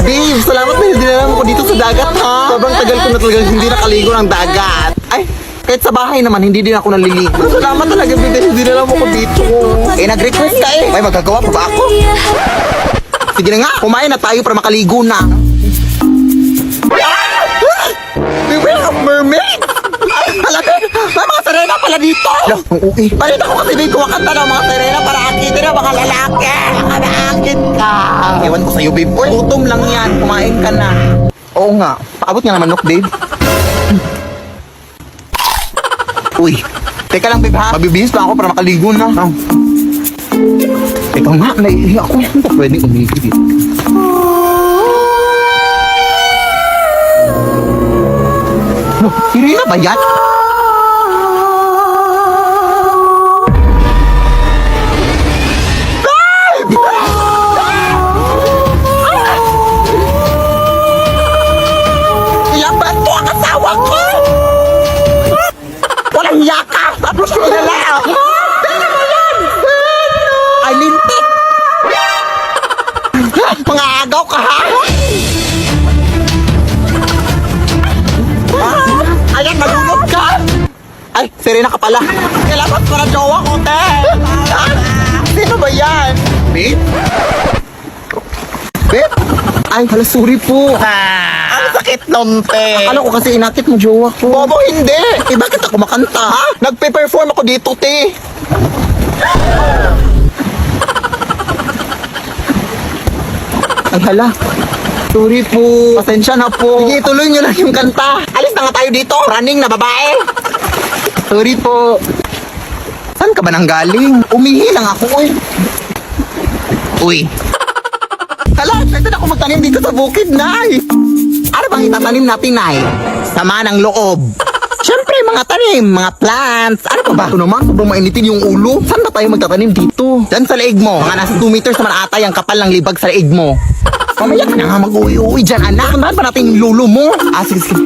Babe, salamat na dinala mo ko dito sa dagat, ha? Sobrang tagal ko na talaga hindi nakaligo ng dagat. Ay, kahit sa bahay naman, hindi din ako naliligo. Salamat talaga, babe, kasi dinala mo ko dito. Eh, nag-request ka eh. May magagawa pa ba ako? Sige na nga, kumain na tayo para makaligo na. Beware of mermaid! Ay, halaga, may mga sirena pala dito! Ang okay. Balita ko kasi may kumakanta ng mga sirena para akitin ng mga lalaki! Nakakit ka! Ewan ko sa'yo, babe. Uy, gutom lang yan. Kumain ka na. Oo nga. Paabot nga naman, babe. Uy, teka lang, babe, ha? Mabibihis pa ako para makaligo na. Teka nga, naiiyak ako. Hindi pa pwedeng umigo dito. No, sirena ba yan? Laban to ang asawa ko! Walang yaka! Tapos ko na lang! Ay, lintik! Mga agaw ka, ha? Ayan, nalunod ka! Ay, Serena ka pala. Kailangan ko na jowa ko, te! Sino ba yan? Babe? Babe? Ay, hala, sorry po. Ang sakit nun, te. Akala ko kasi inakit mo jowa ko. Bobo, hindi. Eh, bakit ako makanta, ha? Nagpe-perform ako dito, te. Ay, hala. Sorry po. Pasensya na po. Sige, tuloy nyo lang yung kanta. Alis na nga tayo dito. Running na babae. Sorry po. Saan ka ba nang galing? Umihi lang ako, eh. Uy. Hala, pwede na ako magtanim dito sa bukid, Nay. Ano bang itatanim natin, Nay? Sama ng loob. Siyempre, mga tanim, mga plants. Ano pa ba? Ito naman, sobrang mainitin yung ulo. Saan ba tayo magtatanim dito? Diyan sa leeg mo. Mga nasa 2 meters naman ata yung kapal ng libag sa leeg mo. Mamaya ka na nga mag-uwi-uwi dyan, anak. Saan ba natin yung lulo mo? Ah, sige, sige.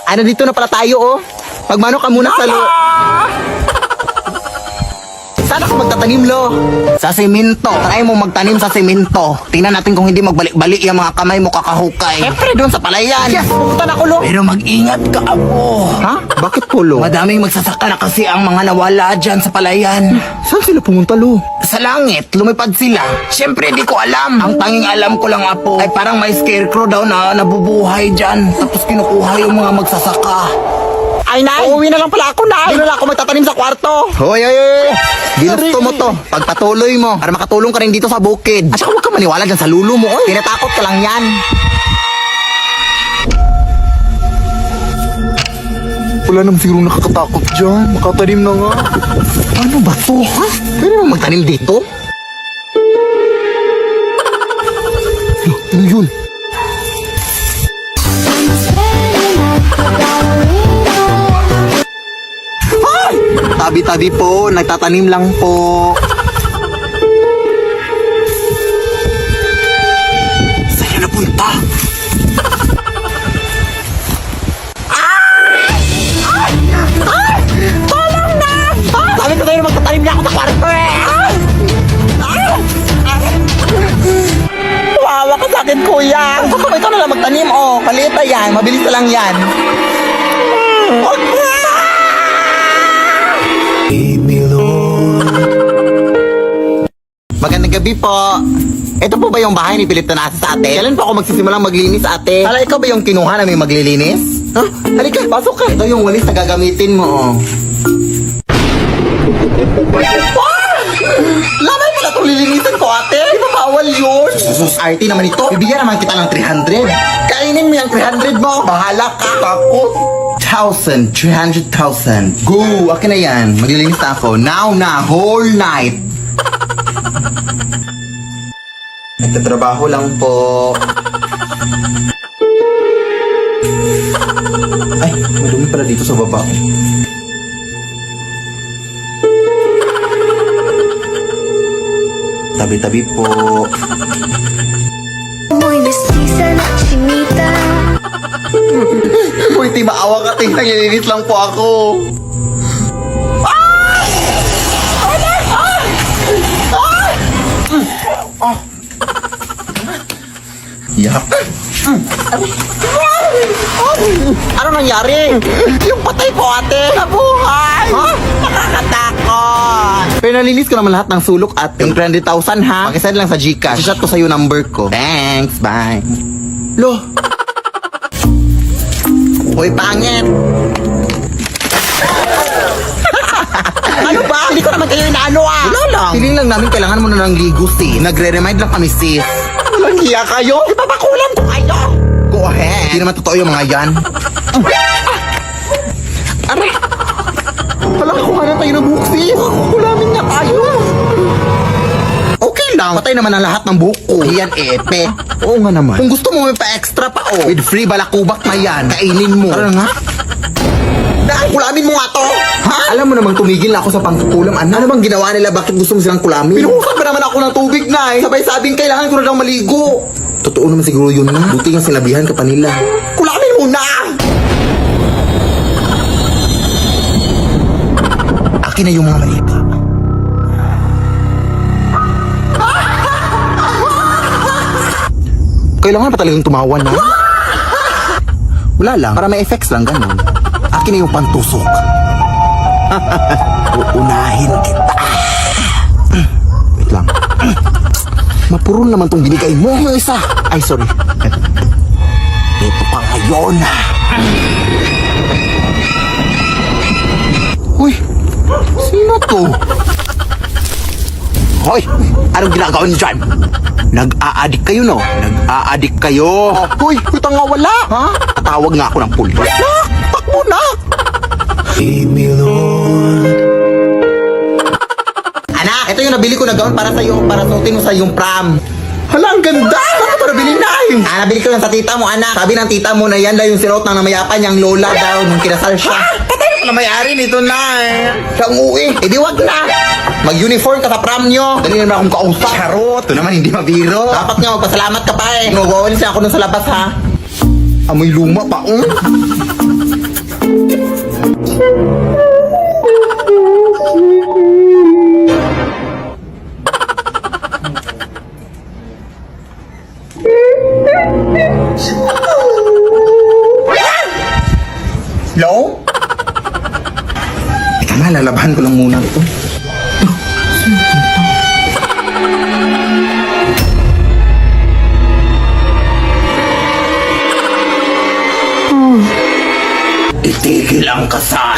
Ano, dito na pala tayo, oh. Magmano ka muna sa Saan ako magtatanim, lo? Sa semento. Try mo magtanim sa semento. Tingnan natin kung hindi magbalik-balik yung mga kamay mo kakahukay. Siyempre, doon sa palayan. Yes, pupunta na ko, lo. Pero mag-ingat ka, Apo. Ha? Bakit po, lo? Madaming magsasaka na kasi ang mga nawala dyan sa palayan. Saan sila pumunta, lo? Sa langit, lumipad sila. Siyempre, di ko alam. Ang tanging alam ko lang, Apo, ay parang may scarecrow daw na nabubuhay dyan. Tapos kinukuha yung mga magsasaka. Ay, Nay! Uuwi na lang pala ako, Nay! Hindi na lang ako magtatanim sa kwarto! Hoy, hoy, hoy! Ginusto mo to. Pagpatuloy mo para makatulong ka rin dito sa bukid. At saka huwag ka maniwala dyan sa lulo mo, oy. Tinatakot ka lang yan. Wala naman siguro nakakatakot dyan. Makatanim na nga. Ano ba to, ha? Pwede mo magtanim dito? Ano yun? Tabi-tabi po, nagtatanim lang po. Saan na punta? Tolong na! Sabi ko tayo magtatanim na ako sa kwarto eh! Wawa ka sa akin, kuya! Kung ikaw na lang magtanim, oh, maliit na yan, mabilis na lang yan. Magandang gabi po. Ito po ba yung bahay ni Pilip Tanasa sa ate? Kailan po ako magsisimulang maglinis, ate? Hala, ikaw ba yung kinuha namin maglilinis? Ha? Halika, pasok ka. Ito yung walis na gagamitin mo, oh. Lamay pala itong lilinisin ko, ate. Di ba bawal yun? Sus, RT naman ito. Bibigyan naman kita ng 300. Kainin mo yung 300 mo. Bahala ka. Takot. 300,000. Go! Akin na yan. Maglilinis na ako. Now na. Whole night. Nagtatrabaho lang po. Ay, madumi pala dito sa baba. Tabi-tabi po. Muy mestiza na chinita. Uy, di maawa ka, ting. Naglilinis lang po ako. Yak. Ano nangyari? Yung patay ko, ate. Nabuhay. Ha? Nakakatakot. Pero nalinis ko naman lahat ng sulok at yung 20,000 ha. Pakisend lang sa Gcash. Shot ko sa'yo number ko. Thanks, bye. Lo. Uy, pangit. Ano ba? Hindi ko naman kayo inaano ah. Wala lang. Feeling lang namin kailangan mo na ng ligo sis. Nagre-remind lang kami sis. Walang hiya kayo. Ipapakulam ko kayo. Go ahead. Hindi naman totoo yung mga yan. Aray. Wala ko nga na tayo ng buhok sis. Kulamin niya tayo. Okay lang. Patay naman ang lahat ng buhok ko. Yan epe. Oo nga naman. Kung gusto mo may pa-extra pa oh. With free balakubak na yan. Kainin mo. Tara nga. Dahil kulamin mo nga to! Ha? Alam mo namang tumigil na ako sa pangkukulam. Ano bang ginawa nila? Bakit gusto mo silang kulamin? Pinuhusan ba naman ako ng tubig na eh? Sabay sabing kailangan ko na daw maligo. Totoo naman siguro yun na. Buti nga sinabihan ka pa nila. Kulamin mo na! Akin na yung mga malita. Kailangan pa talagang tumawa na. Wala lang. Para may effects lang, ganun. Akin na yung pantusok. Uunahin kita. Wait lang. Mapurol naman tong binigay mo. Yung isa. Ay, sorry. Ito pa ngayon. Uy, sino to? Hoy, anong ginagawa niyo dyan? Nag-aadik kayo, no? Nag-aadik kayo. Hoy, utang nga wala. Ha? Tawag nga ako ng pulis. Na, takbo na. Anak, ito yung nabili ko na gawin para sa'yo, para suotin mo sa yung prom. Hala, ang ganda! Bakit ito nabili na eh? Nabili ko lang sa tita mo, anak. Sabi ng tita mo na yan daw yung sinuot ng namayapan niyang lola daw nung kinasal siya. Patay na may-ari nito na eh. Siya umuwi. Eh di wag na. Mag-uniform ka sa prom nyo. Dali naman akong kausap. Charot. Ito naman hindi mabiro. Dapat nga magpasalamat ka pa eh. Nagawalis ako dun sa labas ha. Amoy luma pa Hello? Teka nga, lalabahan ko lang muna ito. Itigil ang kasal.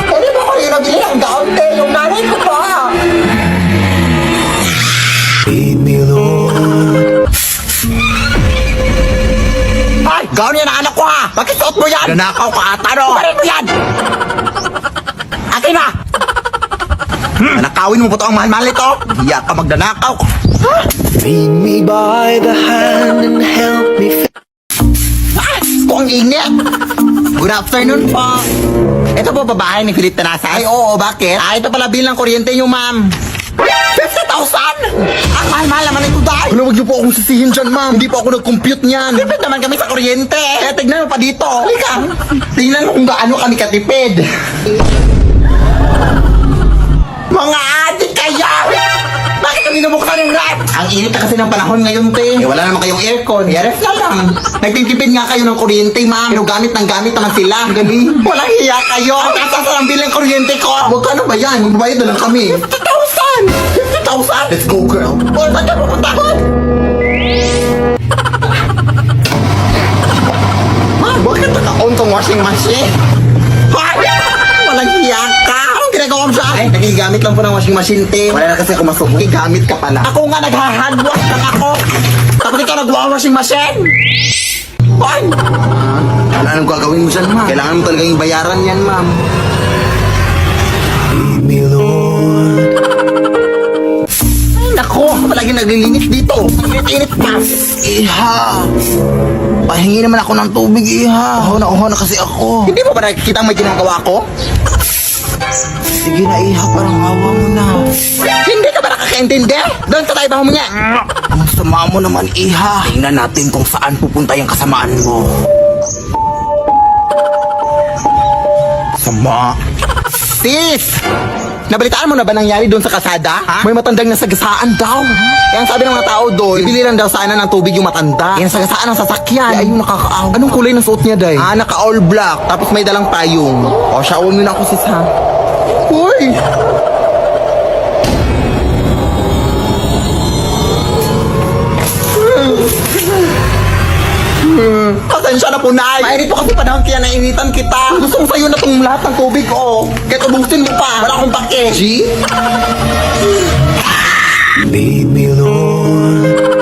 Pwede ba kayo nabili ng gaunte? Yung nanay ko pa. Ay! Gaon yan ang anak ko ha! Bakit suot mo yan? Nanakaw ka ata no? Kumarin mo yan! Akin na! Nanakawin mo po ito ang mahal-mahal ito? Hiya ka magdanakaw. Lead me by the hand and help me Ah! Kung init! Good afternoon po. Ito po babae ni Philip Tanasa. Ay oo, bakit? Ito pala bill ng kuryente nyo ma'am. 50,000! Ang mahal-mahal naman ito dahil. Wala, wag niyo po akong sisihin dyan, ma'am. Hindi po ako nag-compute niyan. Tipid naman kami sa kuryente. Eh, tignan mo pa dito. Halika. Tingnan mo kung gaano kami katipid. Mga adik kaya! Bakit kami nabuksan yung ref? Ang init na kasi ng panahon ngayon, te. Eh, wala naman kayong aircon. Eh, ref na lang. Nagtitipid nga kayo ng kuryente, ma'am. Pero gamit ng gamit naman sila. Galing. Walang hiya kayo. Ang tatas ang bilang kuryente ko. Magkano ba yan? Magbayad na lang kami. 50,000! 50,000! Let's go, girl. O, saan ka pupunta? Ma, bakit naka-on tong washing machine? Hoy! Walang hiya ka! Anong ginagawa mo siya? Ay, nagigamit lang po ng washing machine, te. Wala na kasi ako masubo. Gamit ka pala. Ako nga nagha-handwash lang ako. Tapos ikaw nagwa-washing machine? Hoy! Wala anong gagawin mo dyan, ma'am. Kailangan mo talaga yung bayaran yan, ma'am. me, Lord. Ay, nako! Palagi naglilinis dito. Init-init pa. Iha! Pahingi naman ako ng tubig, iha. Uhaw na kasi ako. Hindi mo ba nakikita ang may ginagawa ko? Sige na, iha. Parang hawa mo na. Hindi ka ba nakakaintindi? Doon ka tayo ba humingi? Ang sama mo naman, iha. Tingnan natin kung saan pupunta yung kasamaan mo. Sama. Sis! Nabalitaan mo na ba nangyari doon sa kasada? May matandang nasagasaan daw. Kaya ang sabi ng mga tao doon, ibili lang daw sana ng tubig yung matanda. Kaya nasagasaan ang sasakyan. Ay, yung nakakaaw. Anong kulay ng suot niya, day? Naka all black. Tapos may dalang payong. O, siya, huwag mo na ako, sis, ha? Uy! Pasensya na po, Nay. Mainit po kasi panahon kaya nainitan kita. Gusto ko sa'yo na itong lahat ng tubig ko. Kahit ubusin mo pa. Wala akong pake. G? Lead me, Lord,